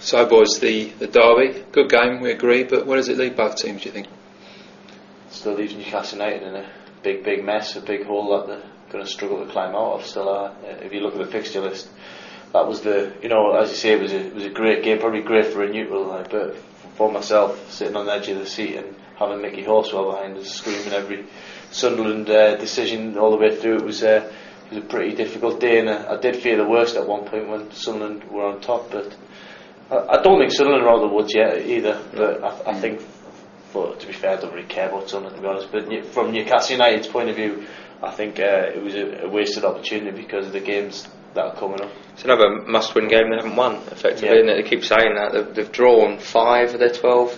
So, boys, the derby, good game, we agree, but where does it leave both teams, do you think? Still leaves Newcastle United in a big mess, a big hole that they're going to struggle to climb out of. Still, if you look at the fixture list, that was as you say, it was a great game, probably great for a neutral, but for myself, sitting on the edge of the seat and having Mickey Horswell behind us screaming every Sunderland decision all the way through, it was a pretty difficult day, and I did fear the worst at one point when Sunderland were on top, but I don't think Sunderland are out of the woods yet either, but I think, to be fair, I don't really care about Sunderland, to be honest, but from Newcastle United's point of view, I think it was a wasted opportunity because of the games that are coming up. It's another must-win game they haven't won, effectively, isn't it? They keep saying that. They've drawn 5 of their 12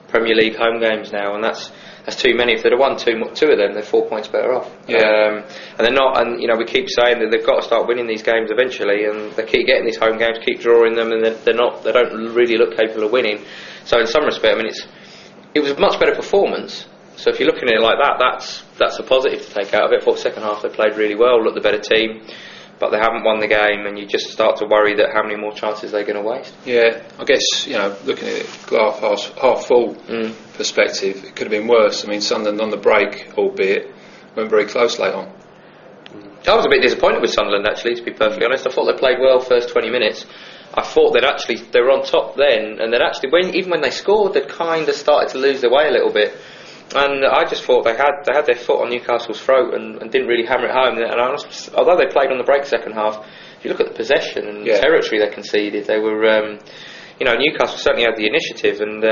Premier League home games now, and that's too many. If they'd have won two of them, they're 4 points better off. And they're not. And we keep saying that they've got to start winning these games eventually, and they keep getting these home games, keep drawing them, and they're not. They don't really look capable of winning. So in some respect, it was a much better performance. So if you're looking at it like that, that's a positive to take out of it. For the second half, they played really well, looked the better team, but they haven't won the game, and you just start to worry that how many more chances they're going to waste. Yeah, I guess looking at it glass half full perspective, it could have been worse. Sunderland on the break, albeit, went very close late on. I was a bit disappointed with Sunderland, actually, to be perfectly honest. I thought they played well first 20 minutes. I thought they were on top then, and even when they scored, they'd kind of started to lose their way a little bit. And I just thought they had their foot on Newcastle's throat and didn't really hammer it home. And although they played on the break second half, if you look at the possession and territory they conceded, they were, Newcastle certainly had the initiative. And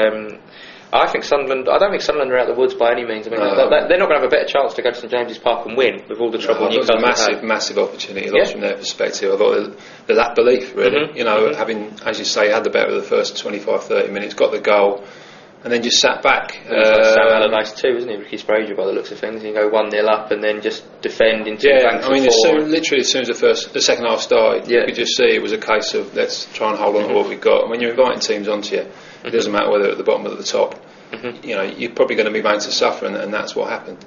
I don't think Sunderland are out of the woods by any means. They're not going to have a better chance to go to St James's Park and win with all the trouble Newcastle had. It was a massive opportunity lost from their perspective. I thought the lack belief, really. Having, as you say, had the better of the first 25-30 minutes, got the goal, and then just sat back. Sam Allardyce too, isn't he? Ricky Sprague, by the looks of things. You go 1-0 up and then just defend into banks of four. Literally as soon as the second half started, you could just see it was a case of let's try and hold on to what we've got. And when you're inviting teams onto you, it doesn't matter whether at the bottom or at the top. You're probably going to be made to suffer, and that's what happened.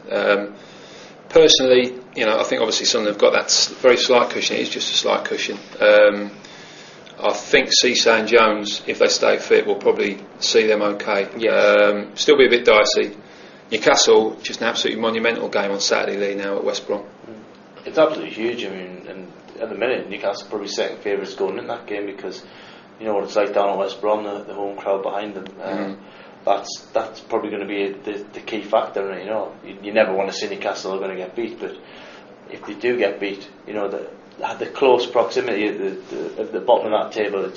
Personally, I think obviously Sunderland have got that very slight cushion. It is just a slight cushion. I think Cisse and Jones, if they stay fit, will probably see them okay. Still be a bit dicey. Newcastle, just an absolutely monumental game on Saturday, Lee, now at West Brom. It's absolutely huge. And at the minute, Newcastle probably second favourites going in that game because you know what it's like down at West Brom, the home crowd behind them. That's probably going to be the key factor. You never want to see Newcastle are going to get beat, but if they do get beat, the close proximity at the bottom of that table,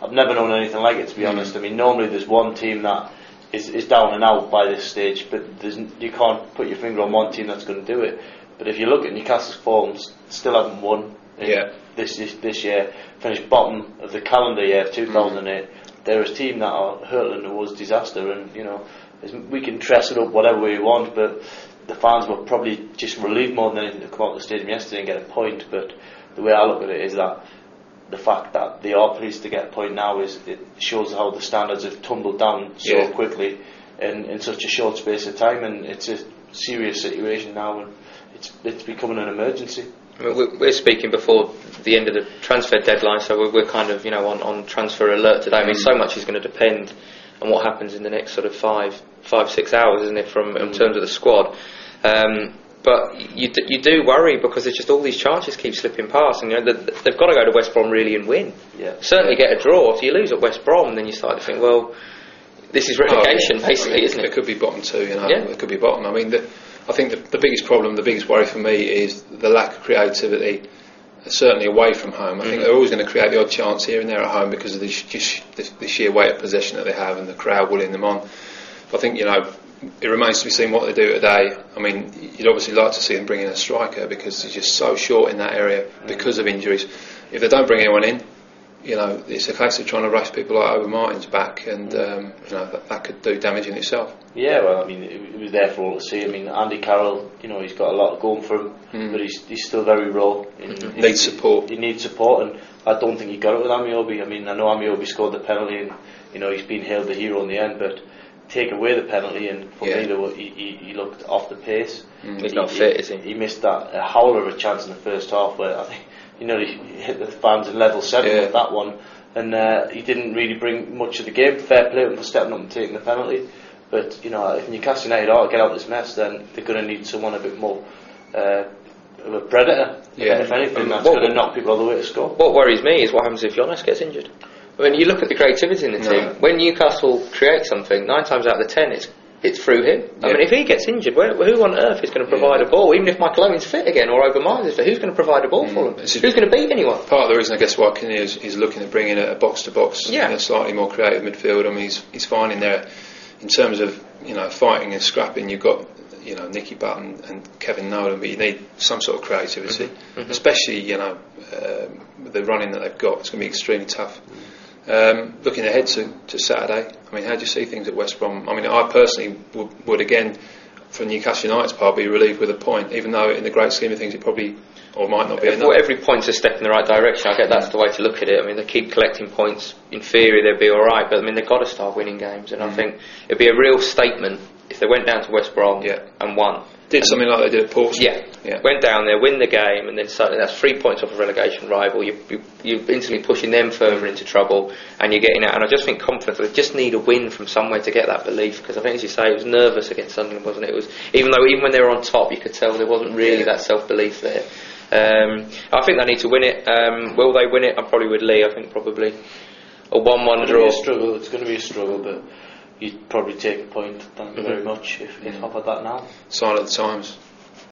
I've never known anything like it, to be honest. Normally there's one team that is down and out by this stage, but you can't put your finger on one team that's going to do it. But if you look at Newcastle's forms, still haven't won this year, finished bottom of the calendar year of 2008. They're a team that are hurtling towards disaster, and we can dress it up whatever we want, but the fans were probably just relieved more than anything to come out of the stadium yesterday and get a point. But the way I look at it is that the fact that they are pleased to get a point now it shows how the standards have tumbled down so quickly in such a short space of time, and it's a serious situation now, and it's becoming an emergency. We're speaking before the end of the transfer deadline, so we're kind of on transfer alert today. So much is going to depend on what happens in the next sort of 5-6 hours, isn't it, in terms of the squad. But you do worry because there's just all these chances keep slipping past, and they've got to go to West Brom really and win. Certainly get a draw. If you lose at West Brom, then you start to think, well, this is relegation basically, isn't it? It could be bottom two. It could be bottom. I think the biggest problem, the biggest worry for me is the lack of creativity, certainly away from home. I think they're always going to create the odd chance here and there at home because of the sheer weight of possession that they have and the crowd willing them on. But I think, it remains to be seen what they do today. You'd obviously like to see them bring in a striker because they're just so short in that area because of injuries. If they don't bring anyone in, it's a case of trying to rush people like Owen Martin's back, and that could do damage in itself. Yeah, well, it was there for all to see. Andy Carroll, he's got a lot going for him, but he's still very raw. Needs support. He needs support, and I don't think he got it with Amiobi. I know Amiobi scored the penalty, and he's been hailed the hero in the end, but take away the penalty, and for me, he looked off the pace. He's not fit, is he? He missed a howler of a chance in the first half where I think he hit the fans in level 7 with that one. and he didn't really bring much of the game. Fair play to him for stepping up and taking the penalty. But if Newcastle United are to get out of this mess, then they're going to need someone a bit more of a predator. Yeah. And if anything, that's going to knock people all the way to score. What worries me is what happens if Jonas gets injured. When you look at the creativity in the team, when Newcastle creates something, 9 times out of the 10 it's through him. I mean, if he gets injured, who on earth is going to provide a ball? Even if Michael Owen's fit again or over Miles is fit, who's going to provide a ball for him? Who's going to beat anyone? Part of the reason I guess why Kinnear is looking at bringing a box-to-box, a slightly more creative midfield. I mean, he's finding there in terms of fighting and scrapping. You've got Nicky Butt and Kevin Nolan, but you need some sort of creativity, especially with the running that they've got. It's going to be extremely tough. Looking ahead to Saturday, I mean, how do you see things at West Brom? I mean, I personally would again, from Newcastle United's part, be relieved with a point, even though in the great scheme of things it probably or might not be enough. Well, every point's a step in the right direction. I get that's the way to look at it. I mean, they keep collecting points. In theory, they'll be all right, but I mean, they've got to start winning games, and I think it'd be a real statement if they went down to West Brom and won. Did something like they did at Portsmouth. Yeah. Went down there, win the game, and then suddenly that's 3 points off a relegation rival. You're instantly pushing them further into trouble, and you're getting out. And I just think confidence. They just need a win from somewhere to get that belief. Because I think, as you say, it was nervous against Sunderland, wasn't it? It was even when they were on top, you could tell there wasn't really that self-belief there. I think they need to win it. Will they win it? I'm probably with Lee. I think probably a 1-1 draw. It's going to be a struggle, but you'd probably take a point. Thank you very much if offered that now. Sign of the times.